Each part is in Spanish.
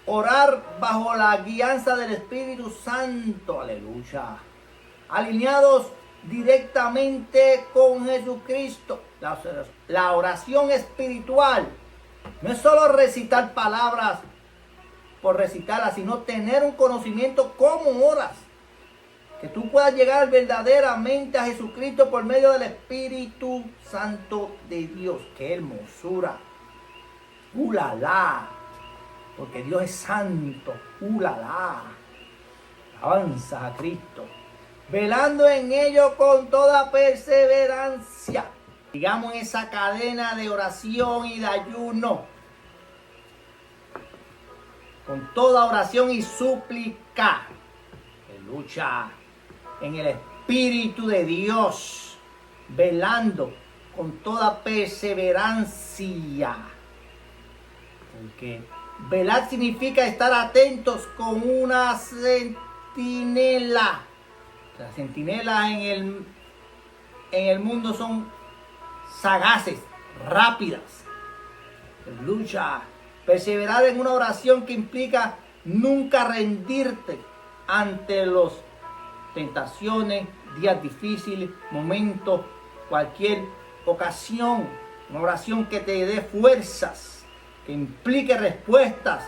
orar bajo la guianza del Espíritu Santo, aleluya, alineados directamente con Jesucristo. La oración espiritual no es solo recitar palabras por recitarlas, sino tener un conocimiento cómo oras, que tú puedas llegar verdaderamente a Jesucristo por medio del Espíritu Santo de Dios. ¡Qué hermosura! ¡Ulala! Porque Dios es santo. ¡Ulala! Avanza a Cristo, velando en ello con toda perseverancia. Digamos en esa cadena de oración y de ayuno, con toda oración y súplica, que lucha en el Espíritu de Dios, velando con toda perseverancia. Porque velar significa estar atentos con una centinela. Las centinelas en el mundo son sagaces, rápidas. Lucha, perseverar en una oración que implica nunca rendirte ante las tentaciones, días difíciles, momentos, cualquier ocasión. Una oración que te dé fuerzas, que implique respuestas,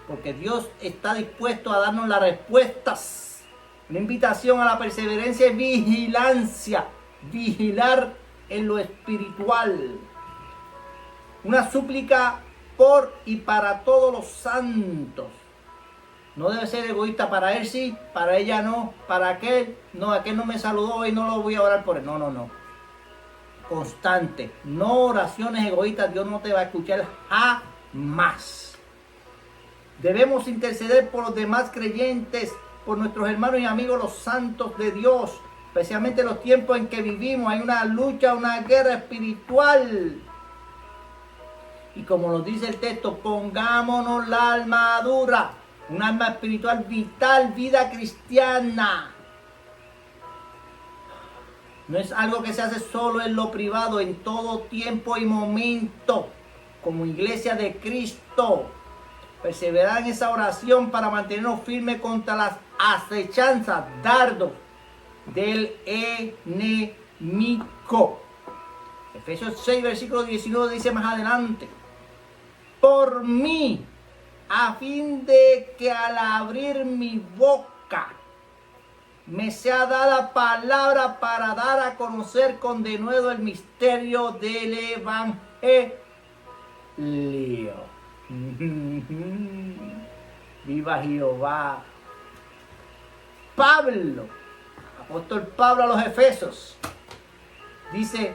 porque Dios está dispuesto a darnos las respuestas. Una invitación a la perseverancia y vigilancia, vigilar en lo espiritual. Una súplica por y para todos los santos. No debe ser egoísta, para él sí, para ella no, para aquel no me saludó y no lo voy a orar por él. No. Constante, no oraciones egoístas, Dios no te va a escuchar jamás. Debemos interceder por los demás creyentes, por nuestros hermanos y amigos, los santos de Dios, especialmente en los tiempos en que vivimos. Hay una lucha, una guerra espiritual. Y como nos dice el texto, pongámonos la armadura, un arma espiritual vital, vida cristiana. No es algo que se hace solo en lo privado, en todo tiempo y momento, como iglesia de Cristo. Perseverar en esa oración para mantenernos firmes contra las acechanzas, dardos del enemigo. Efesios 6, versículo 19 dice más adelante: por mí, a fin de que al abrir mi boca me sea dada palabra para dar a conocer con denuedo el misterio del evangelio. Viva Jehová. Pablo, apóstol Pablo a los Efesios, dice: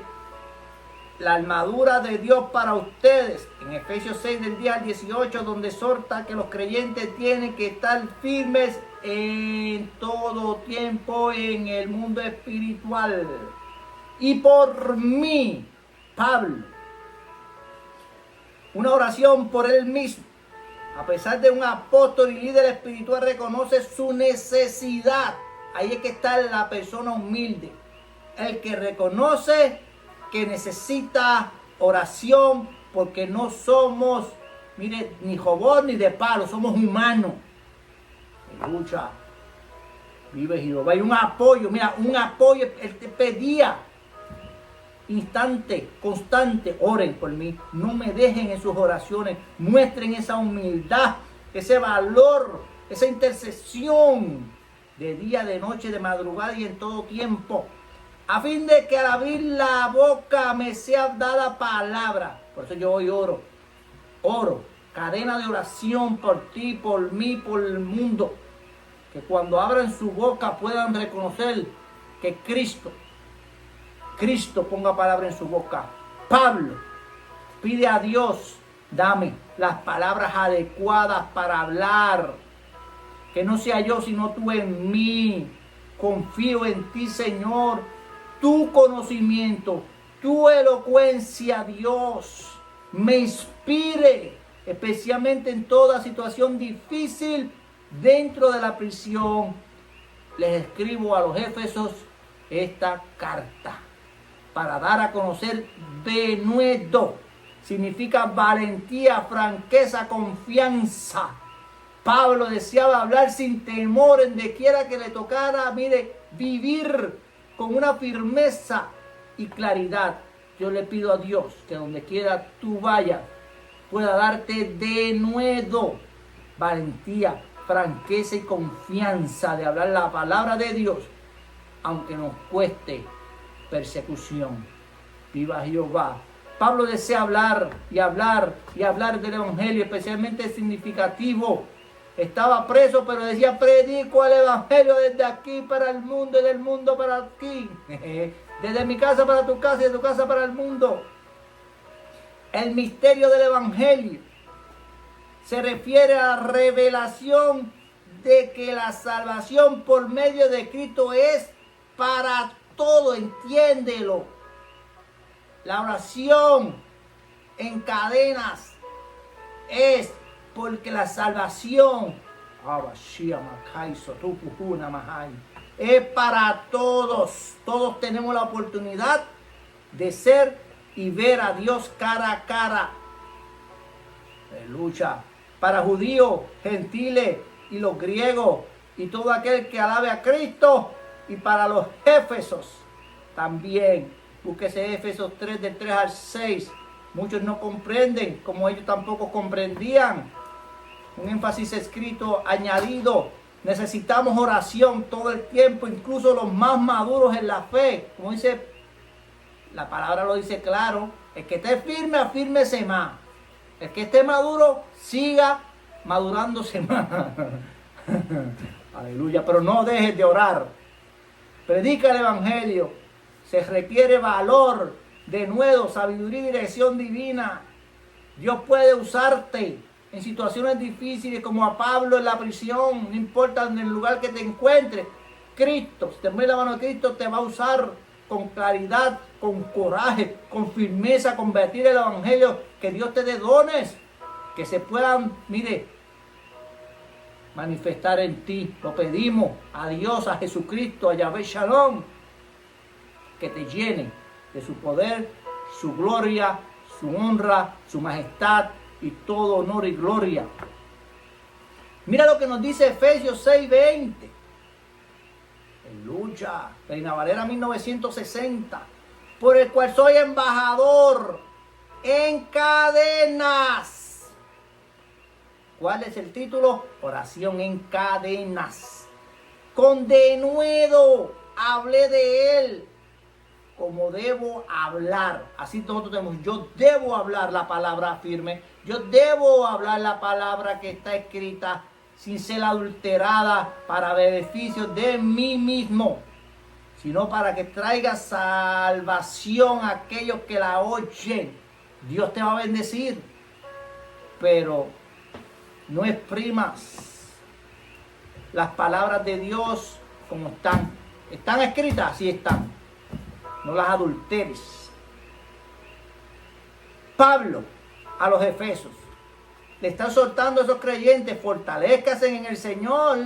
la armadura de Dios para ustedes, en Efesios 6 del 10 al 18, donde exhorta que los creyentes tienen que estar firmes en todo tiempo en el mundo espiritual. Y por mí, Pablo, una oración por él mismo. A pesar de un apóstol y líder espiritual, reconoce su necesidad. Ahí es que está la persona humilde, el que reconoce que necesita oración, porque no somos, mire, ni jobón ni de palo, somos humanos. Escucha, vive Jehová. Hay un apoyo, mira, un apoyo. Él te pedía instante, constante: oren por mí, no me dejen en sus oraciones, muestren esa humildad, ese valor, esa intercesión de día, de noche, de madrugada y en todo tiempo, a fin de que al abrir la boca me sea dada palabra. Por eso yo hoy oro, cadena de oración por ti, por mí, por el mundo, que cuando abran su boca puedan reconocer que Cristo ponga palabra en su boca. Pablo pide a Dios: dame las palabras adecuadas para hablar, que no sea yo sino tú en mí. Confío en ti, Señor, tu conocimiento, tu elocuencia, Dios, me inspire, especialmente en toda situación difícil dentro de la prisión. Les escribo a los Éfesos esta carta para dar a conocer denuedo. Significa valentía, franqueza, confianza. Pablo deseaba hablar sin temor en donde quiera que le tocara, mire, vivir con una firmeza y claridad. Yo le pido a Dios que donde quiera tú vayas, pueda darte de nuevo valentía, franqueza y confianza de hablar la palabra de Dios, aunque nos cueste persecución. Viva Jehová. Pablo desea hablar y hablar y hablar del evangelio, especialmente significativo. Estaba preso, pero decía: predico el evangelio desde aquí para el mundo y del mundo para aquí. Desde mi casa para tu casa y de tu casa para el mundo. El misterio del evangelio se refiere a la revelación de que la salvación por medio de Cristo es para todo, entiéndelo. La oración en cadenas es porque la salvación es para todos. Todos tenemos la oportunidad de ser y ver a Dios cara a cara. Aleluya. Para judíos, gentiles y los griegos y todo aquel que alabe a Cristo, y para los éfesos también. Búsquese Éfesos 3 del 3 al 6. Muchos no comprenden como ellos tampoco comprendían. Un énfasis escrito añadido. Necesitamos oración todo el tiempo, incluso los más maduros en la fe. Como dice, la palabra lo dice claro. El que esté firme, afírmese más. El que esté maduro, siga madurándose más. Aleluya. Pero no dejes de orar. Predica el evangelio. Se requiere valor, denuedo, sabiduría y dirección divina. Dios puede usarte en situaciones difíciles, como a Pablo en la prisión. No importa en el lugar que te encuentres. Cristo, si te mueves la mano de Cristo, te va a usar con claridad, con coraje, con firmeza, convertir el evangelio. Que Dios te dé dones que se puedan, mire, manifestar en ti. Lo pedimos a Dios, a Jesucristo, a Yahvé Shalom, que te llene de su poder, su gloria, su honra, su majestad y todo honor y gloria. Mira lo que nos dice Efesios 6:20. Aleluya. Reina Valera 1960. Por el cual soy embajador en cadenas. ¿Cuál es el título? Oración en cadenas. Con denuedo hablé de él como debo hablar. Así nosotros tenemos: yo debo hablar la palabra firme. Yo debo hablar la palabra que está escrita sin ser adulterada para beneficio de mí mismo, sino para que traiga salvación a aquellos que la oyen. Dios te va a bendecir, pero no exprimas las palabras de Dios como están. ¿Están escritas? Sí están. No las adulteres. Pablo a los Efesios le están soltando a esos creyentes: fortalezcanse en el Señor,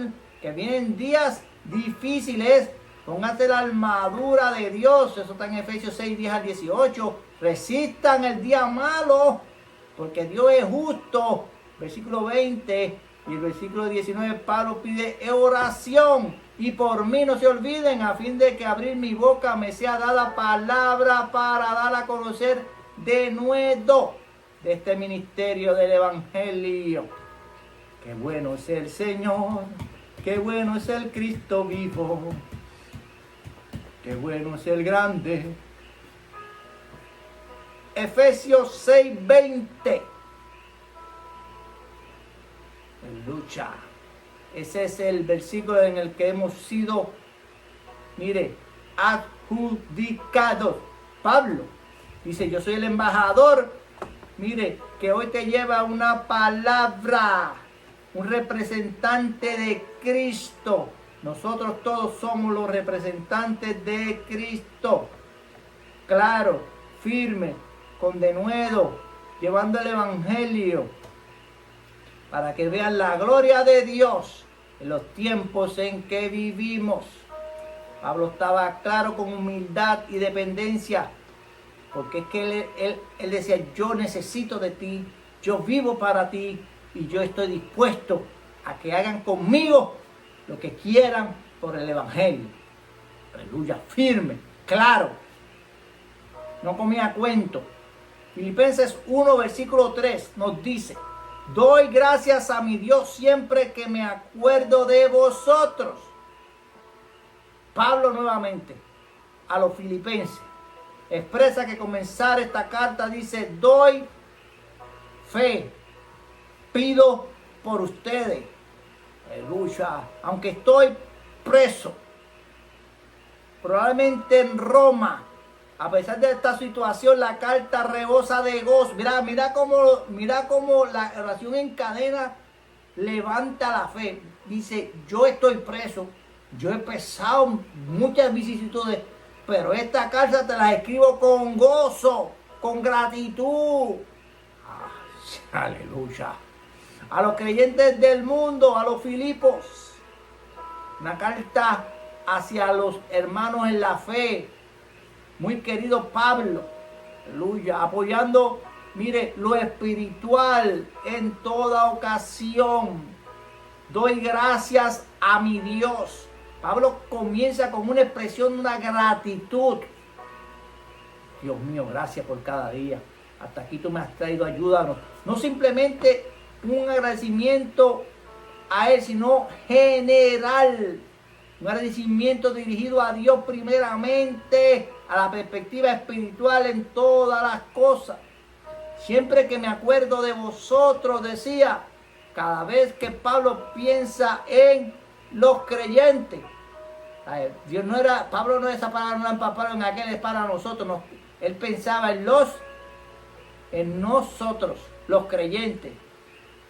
que vienen días difíciles. Pónganse la armadura de Dios. Eso está en Efesios 6, 10 al 18. Resistan el día malo, porque Dios es justo. Versículo 20 y el versículo 19, Pablo pide oración. Y por mí no se olviden, a fin de que abrir mi boca me sea dada palabra para dar a conocer de nuevo de este ministerio del evangelio. Qué bueno es el Señor, qué bueno es el Cristo vivo, qué bueno es el grande. Efesios 6:20. Lucha. Ese es el versículo en el que hemos sido, mire, adjudicados. Pablo dice: yo soy el embajador, mire, que hoy te lleva una palabra, un representante de Cristo. Nosotros todos somos los representantes de Cristo. Claro, firme, con denuedo, llevando el evangelio, para que vean la gloria de Dios en los tiempos en que vivimos. Pablo estaba claro, con humildad y dependencia, porque es que él decía: yo necesito de ti, yo vivo para ti y yo estoy dispuesto a que hagan conmigo lo que quieran por el Evangelio. Aleluya, firme, claro. No comía cuento. Filipenses 1, versículo 3 nos dice: doy gracias a mi Dios siempre que me acuerdo de vosotros. Pablo nuevamente a los filipenses expresa que comenzar esta carta dice: doy fe, pido por ustedes. Aleluya. Aunque estoy preso, probablemente en Roma, a pesar de esta situación, la carta rebosa de gozo. Mira cómo la oración en cadena levanta la fe. Dice: yo estoy preso, yo he pasado muchas vicisitudes, pero esta carta te la escribo con gozo, con gratitud. Aleluya. A los creyentes del mundo, a los Filipos, una carta hacia los hermanos en la fe. Muy querido Pablo, aleluya, apoyando, mire, lo espiritual en toda ocasión. Doy gracias a mi Dios. Pablo comienza con una expresión de una gratitud. Dios mío, gracias por cada día. Hasta aquí tú me has traído, ayúdanos. No simplemente un agradecimiento a Él, sino general. Un agradecimiento dirigido a Dios primeramente, a la perspectiva espiritual en todas las cosas. Siempre que me acuerdo de vosotros, decía, cada vez que Pablo piensa en los creyentes. Pablo no esa palabra, no la empaparon en aquel, es para nosotros. No, él pensaba en nosotros, los creyentes,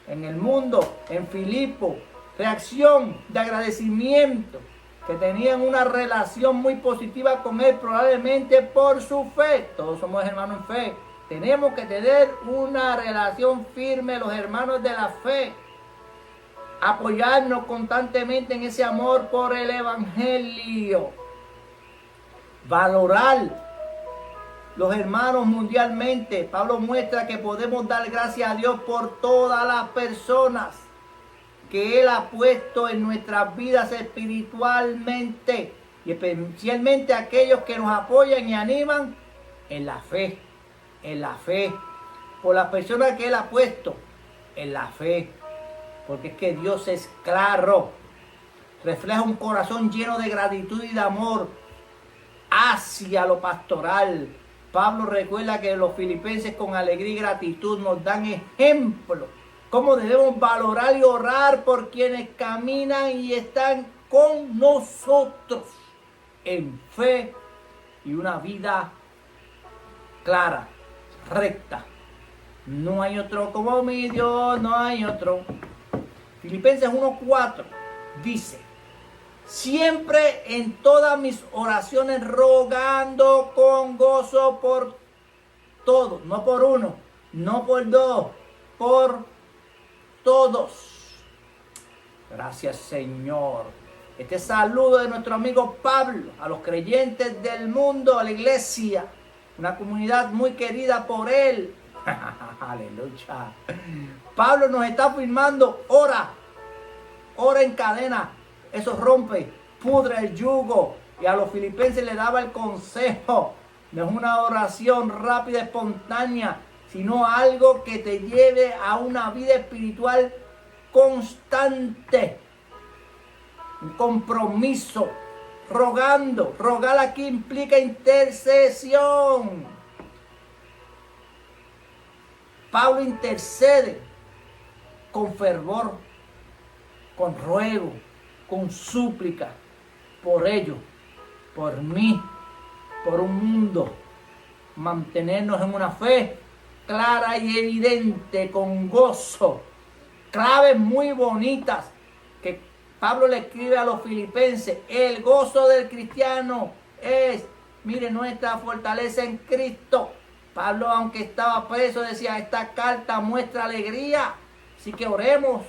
en el mundo, en Filipo. Reacción de agradecimiento, que tenían una relación muy positiva con él, probablemente por su fe. Todos somos hermanos en fe. Tenemos que tener una relación firme, los hermanos de la fe. Apoyarnos constantemente en ese amor por el Evangelio. Valorar los hermanos mundialmente. Pablo muestra que podemos dar gracias a Dios por todas las personas que Él ha puesto en nuestras vidas espiritualmente, y especialmente aquellos que nos apoyan y animan en la fe, por las personas que Él ha puesto en la fe, porque es que Dios es claro, refleja un corazón lleno de gratitud y de amor hacia lo pastoral. Pablo recuerda que los filipenses con alegría y gratitud nos dan ejemplo cómo debemos valorar y orar por quienes caminan y están con nosotros en fe y una vida clara, recta. No hay otro como mi Dios, no hay otro. Filipenses 1:4 dice: siempre en todas mis oraciones rogando con gozo por todos, no por uno, no por dos, por todos. Gracias, Señor. Este saludo de nuestro amigo Pablo a los creyentes del mundo, a la iglesia, una comunidad muy querida por él. Aleluya. Pablo nos está afirmando: ora en cadena. Eso rompe, pudre el yugo. Y a los filipenses le daba el consejo: no es una oración rápida, espontánea, sino algo que te lleve a una vida espiritual constante. Un compromiso, rogando. Rogar aquí implica intercesión. Pablo intercede con fervor, con ruego, con súplica por ellos, por mí, por un mundo. Mantenernos en una fe clara y evidente, con gozo. Claves muy bonitas que Pablo le escribe a los filipenses. El gozo del cristiano es, mire, nuestra fortaleza en Cristo. Pablo, aunque estaba preso, decía: esta carta muestra alegría. Así que oremos.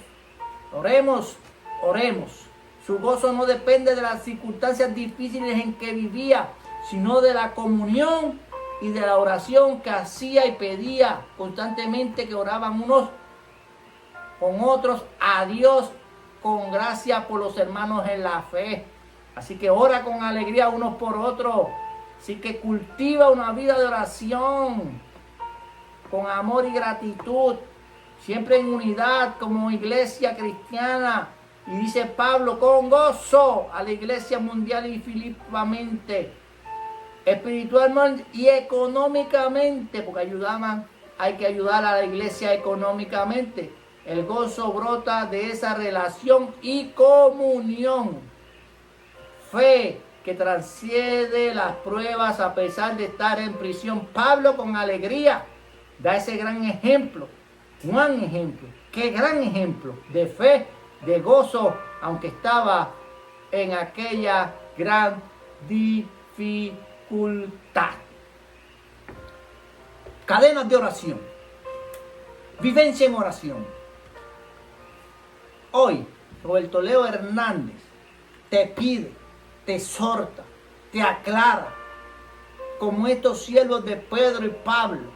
Su gozo no depende de las circunstancias difíciles en que vivía, sino de la comunión y de la oración que hacía y pedía constantemente, que oraban unos con otros a Dios con gracia por los hermanos en la fe. Así que ora con alegría unos por otros. Así que cultiva una vida de oración con amor y gratitud, siempre en unidad como iglesia cristiana. Y dice Pablo, con gozo a la iglesia mundial y filipamente, espiritualmente y económicamente, porque hay que ayudar a la iglesia económicamente. El gozo brota de esa relación y comunión. Fe que trasciende las pruebas a pesar de estar en prisión. Pablo con alegría da ese gran ejemplo, qué gran ejemplo de fe, de gozo, aunque estaba en aquella gran dificultad. Cadenas de oración, vivencia en oración. Hoy, Roberto Leo Hernández te pide, te exhorta, te aclara, como estos siervos de Pedro y Pablo,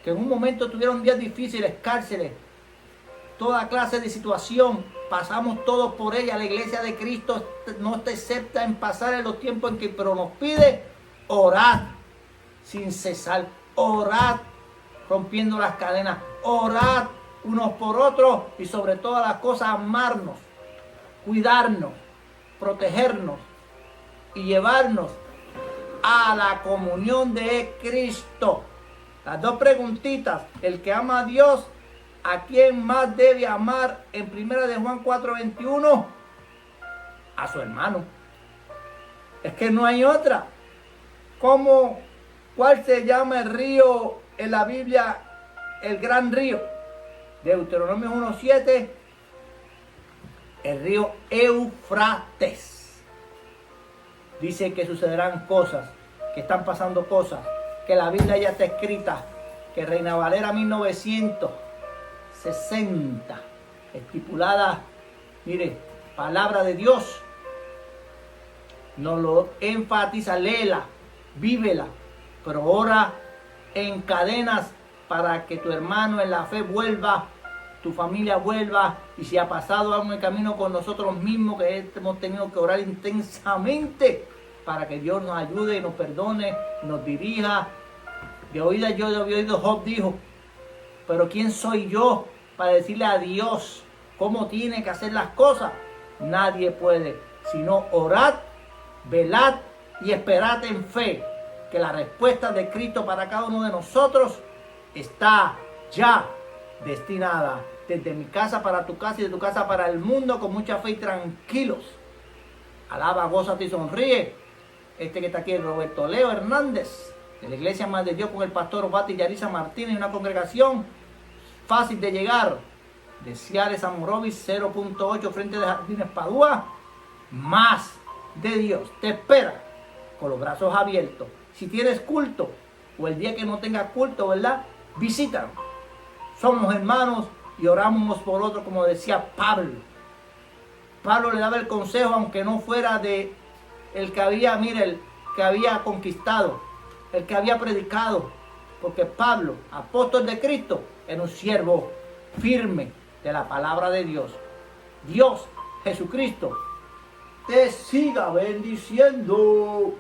que en un momento tuvieron días difíciles, cárceles, toda clase de situación, pasamos todos por ella. La iglesia de Cristo no está excepta en pasar en los tiempos en que, pero nos pide orar sin cesar, orar rompiendo las cadenas, orar unos por otros y sobre todas las cosas amarnos, cuidarnos, protegernos y llevarnos a la comunión de Cristo. Las dos preguntitas: el que ama a Dios, ¿a quién más debe amar? En 1 de Juan 4:21, a su hermano. Es que no hay otra. ¿Cuál se llama el río en la Biblia? El gran río. Deuteronomio 1:7, el río Éufrates. Dice que sucederán cosas, que están pasando cosas, que la Biblia ya está escrita, que Reina Valera 1960, estipulada, mire, palabra de Dios, nos lo enfatiza, léela, vívela, pero ora en cadenas para que tu hermano en la fe vuelva, tu familia vuelva, y si ha pasado algo en el camino con nosotros mismos, que hemos tenido que orar intensamente para que Dios nos ayude y nos perdone, nos dirija. De oídas yo había oído, Job dijo, pero ¿quién soy yo para decirle a Dios cómo tiene que hacer las cosas? Nadie puede, sino orad, velad y esperad en fe, que la respuesta de Cristo para cada uno de nosotros está ya destinada, desde mi casa para tu casa y de tu casa para el mundo, con mucha fe y tranquilos. Alaba, gózate y sonríe. Este que está aquí es Roberto Leo Hernández, de la Iglesia Más de Dios, con el pastor Bati Yarisa Martínez, una congregación fácil de llegar, de Ciales a Morovis 0.8 frente de Jardines Padua. Más de Dios te espera con los brazos abiertos. Si tienes culto o el día que no tengas culto, ¿verdad?, visítanos. Somos hermanos y oramos por otros, como decía Pablo. Pablo le daba el consejo, aunque no fuera de el que había, el que había conquistado, el que había predicado, porque Pablo, apóstol de Cristo, era un siervo firme de la palabra de Dios. Dios, Jesucristo, te siga bendiciendo.